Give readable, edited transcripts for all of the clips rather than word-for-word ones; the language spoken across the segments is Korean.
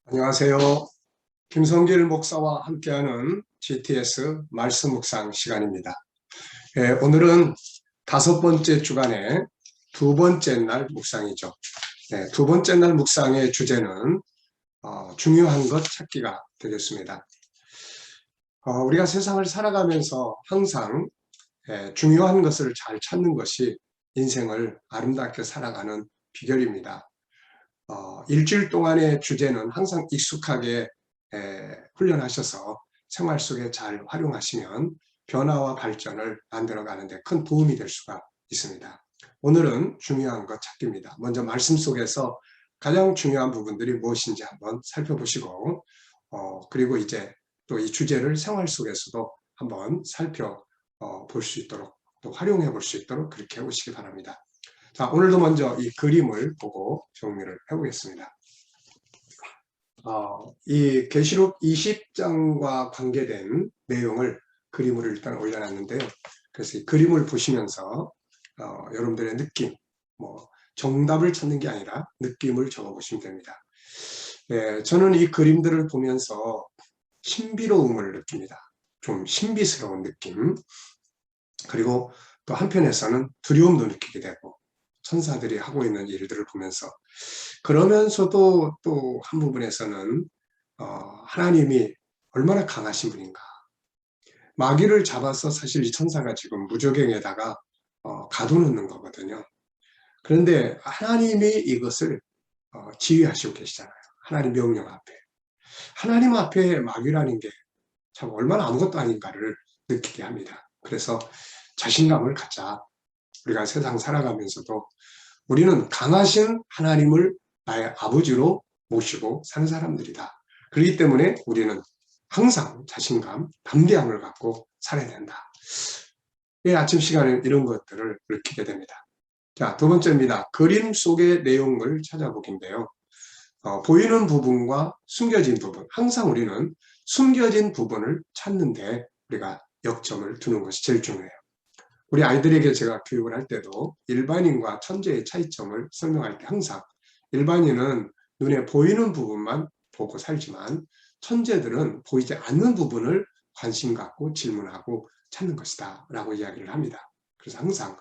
안녕하세요. 김성길 목사와 함께하는 GTS 말씀 묵상 시간입니다. 오늘은 5번째 주간의 2번째 날 묵상이죠. 두 번째 날 묵상의 주제는 중요한 것 찾기가 되겠습니다. 우리가 세상을 살아가면서 항상 중요한 것을 잘 찾는 것이 인생을 아름답게 살아가는 비결입니다. 일주일 동안의 주제는 항상 익숙하게 훈련하셔서 생활 속에 잘 활용하시면 변화와 발전을 만들어가는 데 큰 도움이 될 수가 있습니다. 오늘은 중요한 것 찾기입니다. 먼저 말씀 속에서 가장 중요한 부분들이 무엇인지 한번 살펴보시고 그리고 이제 또 이 주제를 생활 속에서도 한번 살펴볼 수 있도록 또 활용해 볼 수 있도록 그렇게 오시기 바랍니다. 자, 오늘도 먼저 이 그림을 보고 정리를 해보겠습니다. 이 계시록 20장과 관계된 내용을 그림으로 일단 올려놨는데요. 그래서 이 그림을 보시면서 여러분들의 느낌, 정답을 찾는 게 아니라 느낌을 적어보시면 됩니다. 저는 이 그림들을 보면서 신비로움을 느낍니다. 좀 신비스러운 느낌, 그리고 또 한편에서는 두려움도 느끼게 되고 천사들이 하고 있는 일들을 보면서 그러면서도 또 한 부분에서는 하나님이 얼마나 강하신 분인가. 마귀를 잡아서 사실 이 천사가 지금 무저갱에다가 가둬놓는 거거든요. 그런데 하나님이 이것을 지휘하시고 계시잖아요. 하나님 명령 앞에. 하나님 앞에 마귀라는 게 참 얼마나 아무것도 아닌가를 느끼게 합니다. 그래서 자신감을 갖자. 우리가 세상 살아가면서도 우리는 강하신 하나님을 나의 아버지로 모시고 사는 사람들이다. 그렇기 때문에 우리는 항상 자신감, 담대함을 갖고 살아야 된다. 아침 시간에 이런 것들을 느끼게 됩니다. 자, 두 번째입니다. 그림 속의 내용을 찾아보기인데요. 보이는 부분과 숨겨진 부분, 항상 우리는 숨겨진 부분을 찾는데 우리가 역점을 두는 것이 제일 중요해요. 우리 아이들에게 제가 교육을 할 때도 일반인과 천재의 차이점을 설명할 때 항상 일반인은 눈에 보이는 부분만 보고 살지만 천재들은 보이지 않는 부분을 관심 갖고 질문하고 찾는 것이다 라고 이야기를 합니다. 그래서 항상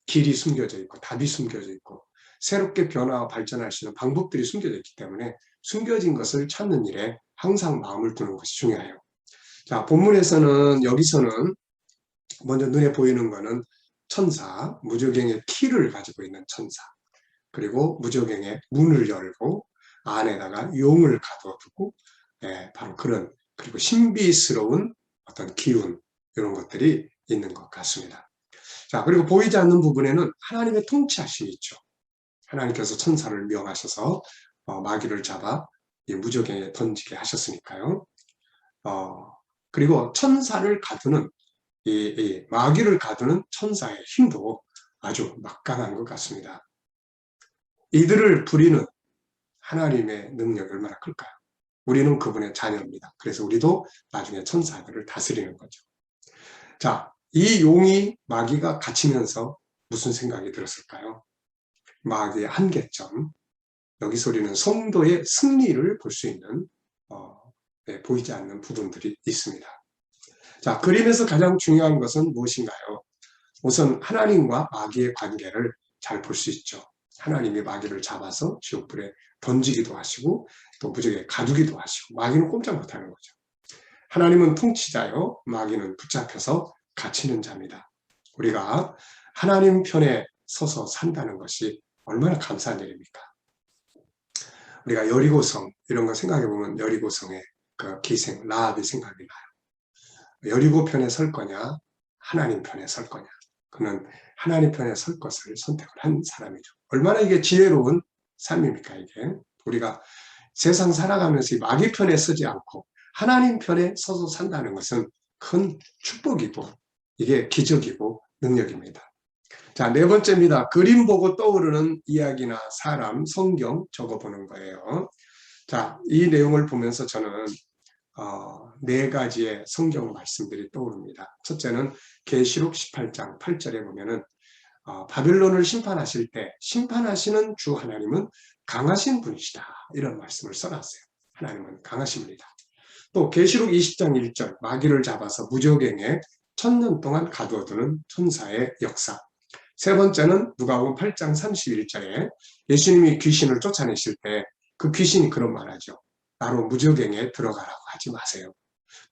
길이 숨겨져 있고 답이 숨겨져 있고 새롭게 변화와 발전할 수 있는 방법들이 숨겨져 있기 때문에 숨겨진 것을 찾는 일에 항상 마음을 두는 것이 중요해요. 자, 본문에서는 여기서는 먼저 눈에 보이는 것은 천사, 무저갱의 키를 가지고 있는 천사, 그리고 무저갱의 문을 열고 안에다가 용을 가둬두고 바로 그리고 신비스러운 어떤 기운, 이런 것들이 있는 것 같습니다. 자, 그리고 보이지 않는 부분에는 하나님의 통치하심이 있죠. 하나님께서 천사를 명하셔서 마귀를 잡아 이 무저갱에 던지게 하셨으니까요. 그리고 천사를 가두는 이 마귀를 가두는 천사의 힘도 아주 막강한 것 같습니다. 이들을 부리는 하나님의 능력이 얼마나 클까요? 우리는 그분의 자녀입니다. 그래서 우리도 나중에 천사들을 다스리는 거죠. 자, 이 용이 마귀가 갇히면서 무슨 생각이 들었을까요? 마귀의 한계점, 여기서 우리는 성도의 승리를 볼 수 있는 보이지 않는 부분들이 있습니다. 자, 그림에서 가장 중요한 것은 무엇인가요? 우선 하나님과 마귀의 관계를 잘 볼 수 있죠. 하나님이 마귀를 잡아서 지옥불에 던지기도 하시고 또 무적에 가두기도 하시고 마귀는 꼼짝 못하는 거죠. 하나님은 통치자요, 마귀는 붙잡혀서 갇히는 자입니다. 우리가 하나님 편에 서서 산다는 것이 얼마나 감사한 일입니까? 우리가 여리고성 이런 거 생각해 보면 여리고성의 그 기생 라합이 생각이 나요. 여리고 편에 설 거냐, 하나님 편에 설 거냐. 그는 하나님 편에 설 것을 선택을 한 사람이죠. 얼마나 이게 지혜로운 삶입니까, 이게. 우리가 세상 살아가면서 마귀 편에 서지 않고 하나님 편에 서서 산다는 것은 큰 축복이고 이게 기적이고 능력입니다. 자, 네 번째입니다. 그림 보고 떠오르는 이야기나 사람, 성경 적어보는 거예요. 자, 이 내용을 보면서 저는 네 가지의 성경 말씀들이 떠오릅니다. 첫째는 계시록 18장 8절에 보면은 바벨론을 심판하실 때 심판하시는 주 하나님은 강하신 분이시다, 이런 말씀을 써놨어요. 하나님은 강하십니다. 또 계시록 20장 1절 마귀를 잡아서 무적행에 1000년 동안 가두어두는 천사의 역사. 세 번째는 누가복음 8장 31절에 예수님이 귀신을 쫓아내실 때 그 귀신이 그런 말하죠. 나로 무적행에 들어가라고 하지 마세요.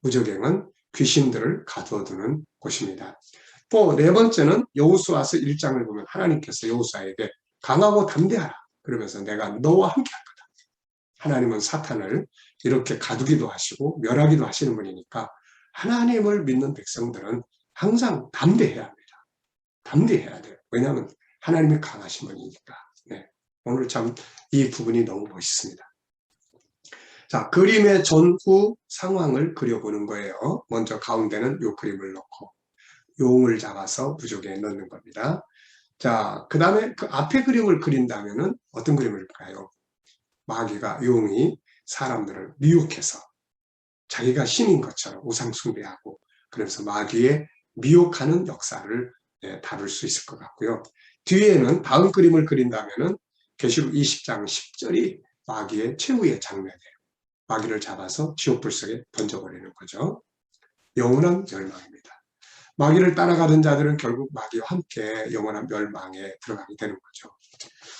무적행은 귀신들을 가두어두는 곳입니다. 또 네 번째는 여호수아서 1장을 보면 하나님께서 여호수아에게 강하고 담대하라. 그러면서 내가 너와 함께 할 거다. 하나님은 사탄을 이렇게 가두기도 하시고 멸하기도 하시는 분이니까 하나님을 믿는 백성들은 항상 담대해야 합니다. 담대해야 돼요. 왜냐하면 하나님이 강하신 분이니까. 네. 오늘 참 이 부분이 너무 멋있습니다. 자, 그림의 전후 상황을 그려보는 거예요. 먼저 가운데는 요 그림을 넣고 용을 잡아서 무적에 넣는 겁니다. 자, 그 다음에 그 앞에 그림을 그린다면은 어떤 그림일까요? 마귀가 용이 사람들을 미혹해서 자기가 신인 것처럼 우상숭배하고 그래서 마귀의 미혹하는 역사를 다룰 수 있을 것 같고요. 뒤에는 다음 그림을 그린다면은 계시록 20장 10절이 마귀의 최후의 장면이에요. 마귀를 잡아서 지옥불 속에 던져버리는 거죠. 영원한 멸망입니다. 마귀를 따라가던 자들은 결국 마귀와 함께 영원한 멸망에 들어가게 되는 거죠.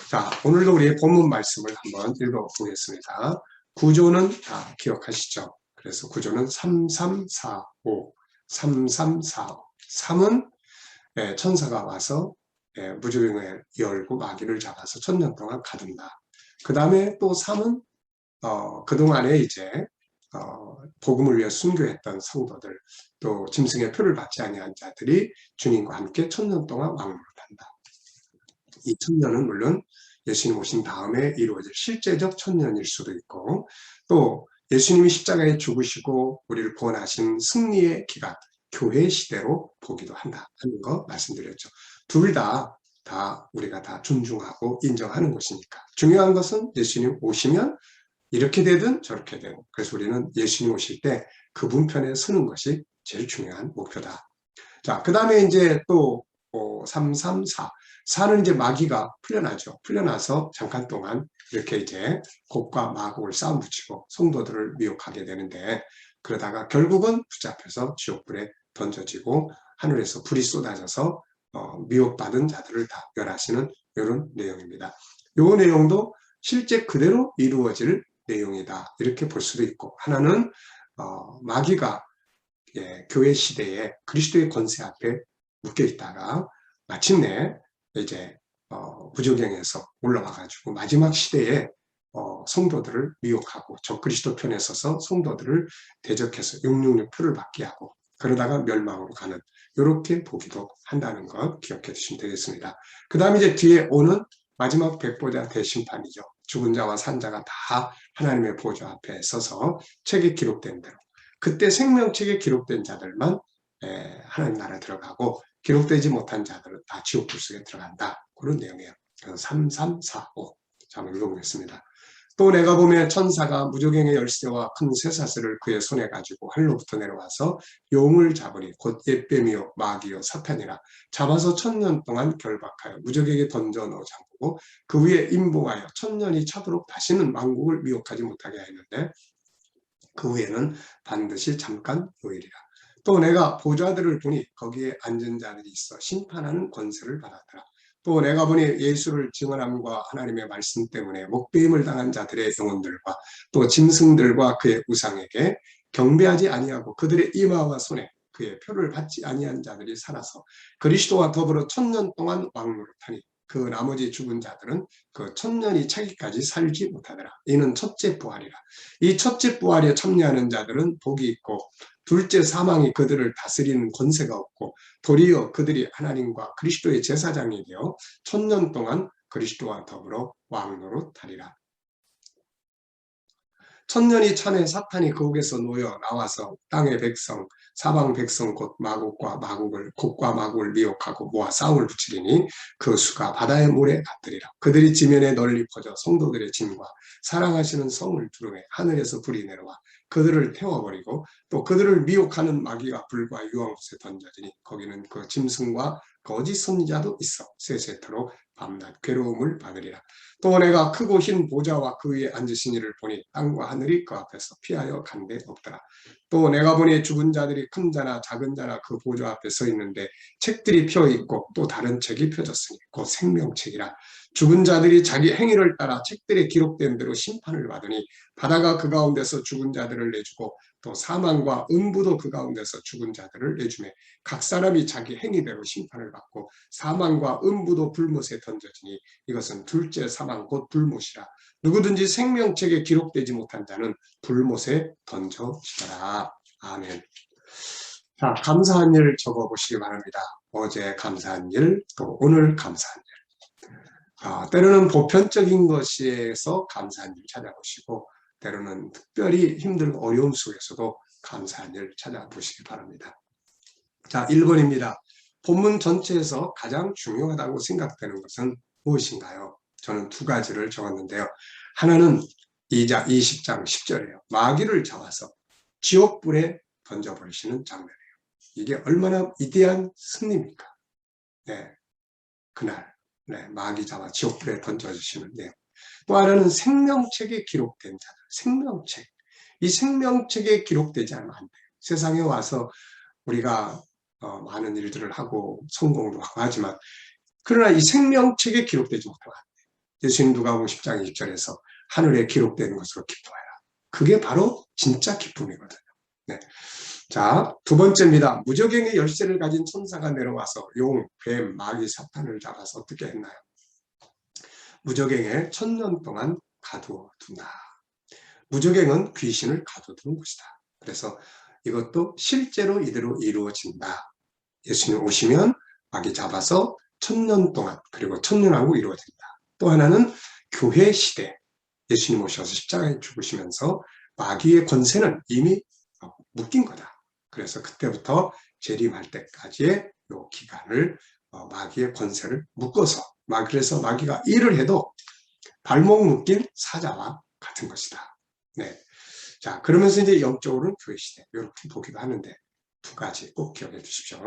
자, 오늘도 우리의 본문 말씀을 한번 읽어보겠습니다. 구조는 다 기억하시죠? 그래서 구조는 3345, 3345. 3은 천사가 와서 무적행을 열고 마귀를 잡아서 1000년 동안 가둔다. 그 다음에 또 3은 그동안에 이제 복음을 위해 순교했던 성도들, 또 짐승의 표를 받지 아니한 자들이 주님과 함께 1000년 동안 왕노릇한다. 이 1000년은 물론 예수님 오신 다음에 이루어질 실제적 1000년일 수도 있고, 또 예수님이 십자가에 죽으시고 우리를 구원하신 승리의 기간, 교회 시대로 보기도 한다 하는 거 말씀드렸죠. 둘 다 우리가 다 존중하고 인정하는 것이니까. 중요한 것은 예수님 오시면 이렇게 되든 저렇게 되든, 그래서 우리는 예수님 오실 때 그분 편에 서는 것이 제일 중요한 목표다. 자, 그 다음에 이제 또 334. 4는 이제 마귀가 풀려나죠. 풀려나서 잠깐 동안 이렇게 이제 곡과 마곡을 싸움 붙이고 성도들을 미혹하게 되는데, 그러다가 결국은 붙잡혀서 지옥불에 던져지고 하늘에서 불이 쏟아져서 미혹받은 자들을 다 멸하시는 이런 내용입니다. 이 내용도 실제 그대로 이루어질 내용이다 이렇게 볼 수도 있고, 하나는 마귀가 교회 시대에 그리스도의 권세 앞에 묶여 있다가 마침내 이제 무적행에서 올라와가지고 마지막 시대에 성도들을 미혹하고 저 그리스도 편에 서서 성도들을 대적해서 666 표를 받게 하고 그러다가 멸망으로 가는, 이렇게 보기도 한다는 것 기억해 두시면 되겠습니다. 그 다음에 이제 뒤에 오는 마지막 백보자 대심판이죠. 죽은 자와 산 자가 다 하나님의 보좌 앞에 서서 책에 기록된 대로, 그때 생명책에 기록된 자들만 하나님 나라에 들어가고 기록되지 못한 자들은 다 지옥불 속에 들어간다. 그런 내용이에요. 3345. 자, 한번 읽어보겠습니다. 또 내가 보면 천사가 무적행의 열쇠와 큰 쇠사슬을 그의 손에 가지고 하늘로부터 내려와서 용을 잡으니 곧 옛뱀이요 마귀요 사탄이라 잡아서 1000년 동안 결박하여 무적에게 던져 넣어 잠그고 그 위에 임봉하여 1000년이 차도록 다시는 만국을 미혹하지 못하게 하였는데 그 후에는 반드시 잠깐 요일이라. 또 내가 보좌들을 보니 거기에 앉은 자들이 있어 심판하는 권세를 받았더라. 또 내가 보니 예수를 증언함과 하나님의 말씀 때문에 목배임을 당한 자들의 영혼들과 또 짐승들과 그의 우상에게 경배하지 아니하고 그들의 이마와 손에 그의 표를 받지 아니한 자들이 살아서 그리스도와 더불어 1000년 동안 왕노릇하니 그 나머지 죽은 자들은 그 1000년이 차기까지 살지 못하더라. 이는 첫째 부활이라. 이 첫째 부활에 참여하는 자들은 복이 있고 둘째 사망이 그들을 다스리는 권세가 없고 도리어 그들이 하나님과 그리스도의 제사장이 되어 1000년 동안 그리스도와 더불어 왕노릇하리라. 1000년이 차면 사탄이 그옥에서 놓여 나와서 땅의 백성 사방 백성 곧 마곡과 마곡을 미혹하고 모아 싸움을 붙이리니 그 수가 바다의 물에 같으리라. 그들이 지면에 널리 퍼져 성도들의 짐과 사랑하시는 성을 두루매 하늘에서 불이 내려와 그들을 태워버리고 또 그들을 미혹하는 마귀가 불과 유황 곳에 던져지니 거기는 그 짐승과 거짓 선지자도 있어 세세토록 밤낮 괴로움을 받으리라. 또 내가 크고 흰 보좌와 그 위에 앉으신 이를 보니 땅과 하늘이 그 앞에서 피하여 간데 없더라. 또 내가 보니 죽은 자들이 큰 자나 작은 자나 그 보좌 앞에 서 있는데 책들이 펴 있고 또 다른 책이 펴졌으니 곧 생명책이라. 죽은 자들이 자기 행위를 따라 책들에 기록된 대로 심판을 받으니 바다가 그 가운데서 죽은 자들을 내주고 또 사망과 음부도 그 가운데서 죽은 자들을 내주매 각 사람이 자기 행위대로 심판을 받고 사망과 음부도 불못에 던져지니 이것은 둘째 사망 곧 불못이라. 누구든지 생명책에 기록되지 못한 자는 불못에 던져지더라. 아멘. 자, 감사한 일 적어보시기 바랍니다. 어제 감사한 일, 또 오늘 감사한 일. 때로는 보편적인 것에서 감사한 일 찾아보시고 때로는 특별히 힘들고 어려움 속에서도 감사한 일 찾아보시기 바랍니다. 자, 1번입니다. 본문 전체에서 가장 중요하다고 생각되는 것은 무엇인가요? 저는 두 가지를 적었는데요. 하나는 20장 10절이에요. 마귀를 잡아서 지옥불에 던져버리시는 장면이에요. 이게 얼마나 위대한 승리입니까? 네, 그날 마귀 잡아 지옥불에 던져주시는 내용. 또 하나는 생명책에 기록된 자들. 생명책. 이 생명책에 기록되지 않으면 안 돼요. 세상에 와서 우리가 많은 일들을 하고 성공도 하고 하지만 그러나 이 생명책에 기록되지 못하면 안 돼요. 예수님 누가복음 10장 1절에서 하늘에 기록되는 것으로 기뻐해라. 그게 바로 진짜 기쁨이거든요. 네. 자, 두 번째입니다. 무저갱의 열쇠를 가진 천사가 내려와서 용, 뱀, 마귀, 사탄을 잡아서 어떻게 했나요? 무저갱에 1000년 동안 가두어 둔다. 무저갱은 귀신을 가둬두는 것이다. 그래서 이것도 실제로 이대로 이루어진다. 예수님 오시면 마귀 잡아서 1000년 동안 그리고 천년왕국 이루어진다. 또 하나는 교회 시대 예수님 오셔서 십자가에 죽으시면서 마귀의 권세는 이미 묶인 거다. 그래서 그때부터 재림할 때까지의 이 기간을 마귀의 권세를 묶어서 그래서 마귀가 일을 해도 발목 묶인 사자와 같은 것이다. 네. 자, 그러면서 이제 영적으로는 교회 시대 이렇게 보기도 하는데 두 가지 꼭 기억해 주십시오.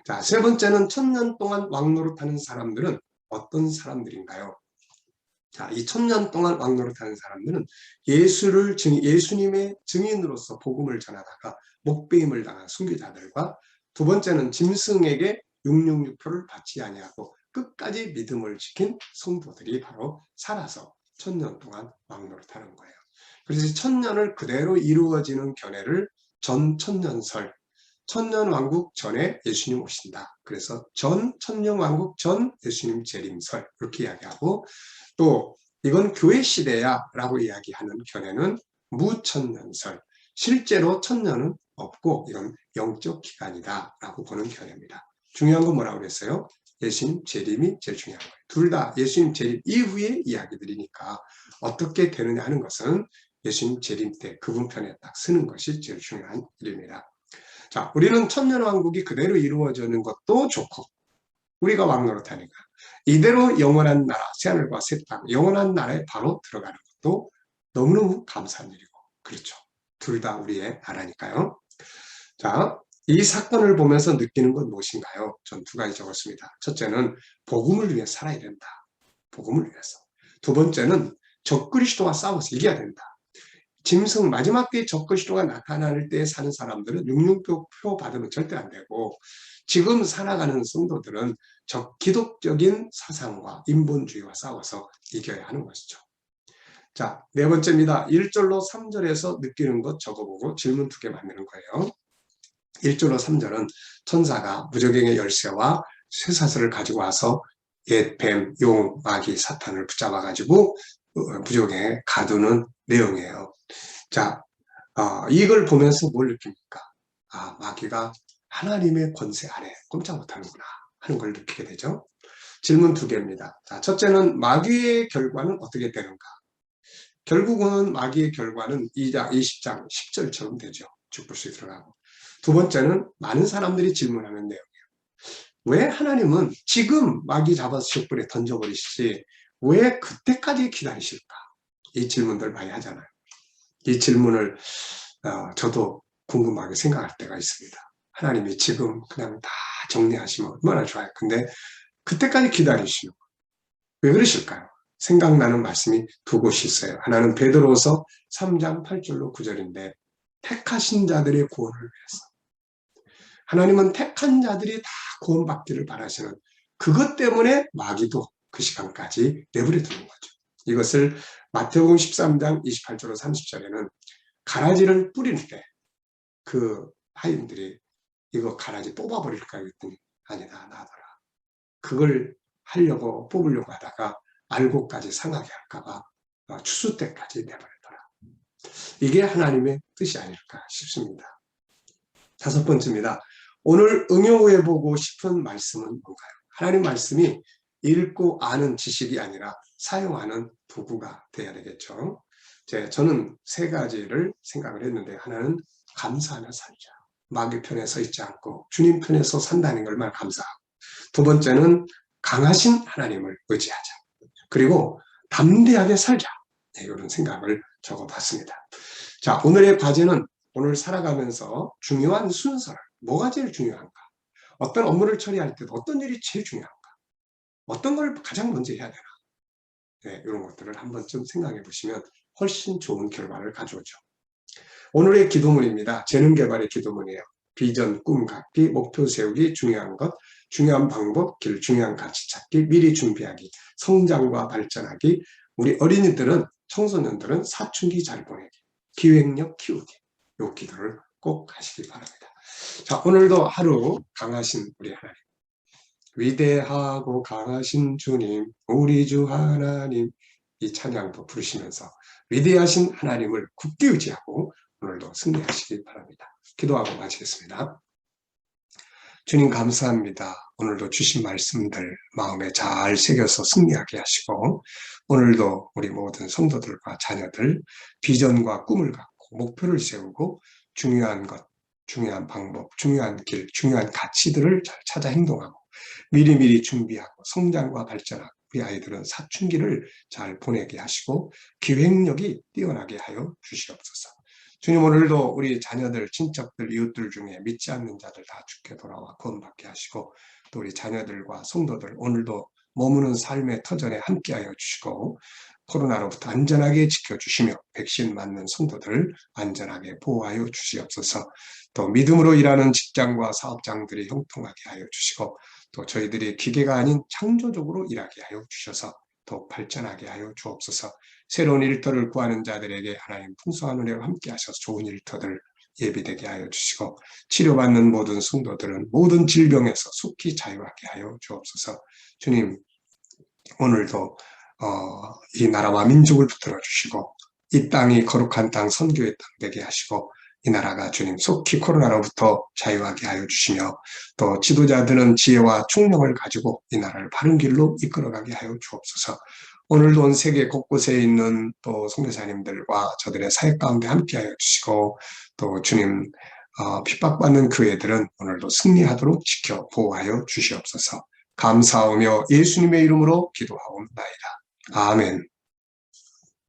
자, 세 번째는 1000년 동안 왕노릇하는 사람들은 어떤 사람들인가요? 자, 이 1000년 동안 왕노릇하는 사람들은 예수님의 증인으로서 복음을 전하다가 목배임을 당한 순교자들과 두 번째는 짐승에게 666표를 받지 아니하고 끝까지 믿음을 지킨 성도들이 바로 살아서 1000년 동안 왕노릇하는 거예요. 그래서 1000년을 그대로 이루어지는 견해를 전천년설, 천년왕국 전에 예수님 오신다. 그래서 천년왕국 전 예수님 재림설 이렇게 이야기하고 또 이건 교회 시대야 라고 이야기하는 견해는 무천년설, 실제로 천년은 없고 이건 영적 기간이다 라고 보는 견해입니다. 중요한 건 뭐라고 그랬어요? 예수님 재림이 제일 중요한 거예요. 둘 다 예수님 재림 이후의 이야기들이니까 어떻게 되느냐 하는 것은 예수님 재림 때 그분 편에 딱 쓰는 것이 제일 중요한 일입니다. 자, 우리는 천년왕국이 그대로 이루어지는 것도 좋고 우리가 왕노릇하니까 이대로 영원한 나라, 새하늘과 새 땅, 영원한 나라에 바로 들어가는 것도 너무너무 감사한 일이고 그렇죠. 둘 다 우리의 나라니까요. 자, 이 사건을 보면서 느끼는 건 무엇인가요? 전 두 가지 적었습니다. 첫째는 복음을 위해 살아야 된다. 복음을 위해서. 두 번째는 적그리스도와 싸워서 이겨야 된다. 짐승 마지막 때에 적그리스도가 나타날 때 사는 사람들은 666표 받으면 절대 안 되고 지금 살아가는 성도들은 기독적인 사상과 인본주의와 싸워서 이겨야 하는 것이죠. 자, 네 번째입니다. 1절로 3절에서 느끼는 것 적어보고 질문 2개 만드는 거예요. 1절로 3절은 천사가 무저갱의 열쇠와 쇠사슬을 가지고 와서 옛 뱀, 용, 마귀, 사탄을 붙잡아가지고 무저갱에 가두는 내용이에요. 자, 이걸 보면서 뭘 느낍니까? 마귀가 하나님의 권세 아래 꼼짝 못하는구나 하는 걸 느끼게 되죠. 질문 2개입니다. 자, 첫째는 마귀의 결과는 어떻게 되는가? 결국은 마귀의 결과는 20장 10절처럼 되죠. 죽불수에 들어가고. 두 번째는 많은 사람들이 질문하는 내용이에요. 왜 하나님은 지금 마귀 잡아서 죽불에 던져버리시지 왜 그때까지 기다리실까? 이 질문들 많이 하잖아요. 이 질문을 저도 궁금하게 생각할 때가 있습니다. 하나님이 지금 그냥 다 정리하시면 얼마나 좋아요. 근데 그때까지 기다리시는 거예요. 왜 그러실까요? 생각나는 말씀이 두 곳이 있어요. 하나는 베드로서 3장 8절로 9절인데 택하신 자들의 구원을 위해서 하나님은 택한 자들이 다 구원받기를 바라시는 그것 때문에 마귀도 그 시간까지 내버려 두는 거죠. 이것을 마태복음 13장 28절로 30절에는 가라지를 뿌릴 때 그 하인들이 이거 가라지 뽑아버릴까 했더니 아니다 놔둬라. 그걸 하려고 뽑으려고 하다가 알고까지 상하게 할까봐 추수 때까지 내버려둬라. 이게 하나님의 뜻이 아닐까 싶습니다. 다섯 번째입니다. 오늘 응용해보고 싶은 말씀은 뭔가요? 하나님 말씀이 읽고 아는 지식이 아니라 사용하는 도구가 돼야 되겠죠. 저는 세 가지를 생각을 했는데 하나는 감사하며 살자. 마귀 편에 서 있지 않고 주님 편에 서 산다는 걸 얼마나 감사하고 두 번째는 강하신 하나님을 의지하자. 그리고 담대하게 살자. 이런 생각을 적어봤습니다. 자, 오늘의 과제는 오늘 살아가면서 중요한 순서를 뭐가 제일 중요한가? 어떤 업무를 처리할 때도 어떤 일이 제일 중요한가? 어떤 걸 가장 먼저 해야 되나? 네, 이런 것들을 한 번쯤 생각해 보시면 훨씬 좋은 결과를 가져오죠. 오늘의 기도문입니다. 재능 개발의 기도문이에요. 비전, 꿈 갖기, 목표 세우기, 중요한 것, 중요한 방법, 길, 중요한 가치 찾기, 미리 준비하기, 성장과 발전하기, 우리 어린이들은, 청소년들은 사춘기 잘 보내기, 기획력 키우기, 이 기도를 꼭 하시기 바랍니다. 자, 오늘도 하루 강하신 우리 하나님, 위대하고 강하신 주님, 우리 주 하나님, 이 찬양도 부르시면서 위대하신 하나님을 굳게 의지하고 오늘도 승리하시기 바랍니다. 기도하고 마치겠습니다. 주님 감사합니다. 오늘도 주신 말씀들 마음에 잘 새겨서 승리하게 하시고 오늘도 우리 모든 성도들과 자녀들 비전과 꿈을 갖고 목표를 세우고 중요한 것, 중요한 방법, 중요한 길, 중요한 가치들을 잘 찾아 행동하고 미리미리 준비하고 성장과 발전하고 우리 아이들은 사춘기를 잘 보내게 하시고 기획력이 뛰어나게 하여 주시옵소서. 주님 오늘도 우리 자녀들, 친척들, 이웃들 중에 믿지 않는 자들 다 주께 돌아와 구원받게 하시고 또 우리 자녀들과 성도들 오늘도 머무는 삶의 터전에 함께하여 주시고 코로나로부터 안전하게 지켜주시며 백신 맞는 성도들 안전하게 보호하여 주시옵소서. 또 믿음으로 일하는 직장과 사업장들이 형통하게 하여 주시고 또 저희들이 기계가 아닌 창조적으로 일하게 하여 주셔서 더 발전하게 하여 주옵소서. 새로운 일터를 구하는 자들에게 하나님 풍성한 은혜와 함께 하셔서 좋은 일터들 예비되게 하여 주시고 치료받는 모든 성도들은 모든 질병에서 속히 자유하게 하여 주옵소서. 주님 오늘도 이 나라와 민족을 붙들어 주시고 이 땅이 거룩한 땅 선교의 땅 되게 하시고 이 나라가 주님 속히 코로나로부터 자유하게 하여 주시며 또 지도자들은 지혜와 총명을 가지고 이 나라를 바른 길로 이끌어가게 하여 주옵소서. 오늘도 온 세계 곳곳에 있는 또 선교사님들과 저들의 사역 가운데 함께하여 주시고 또 주님 핍박받는 교회들은 오늘도 승리하도록 지켜 보호하여 주시옵소서. 감사하며 예수님의 이름으로 기도하옵나이다. 아멘.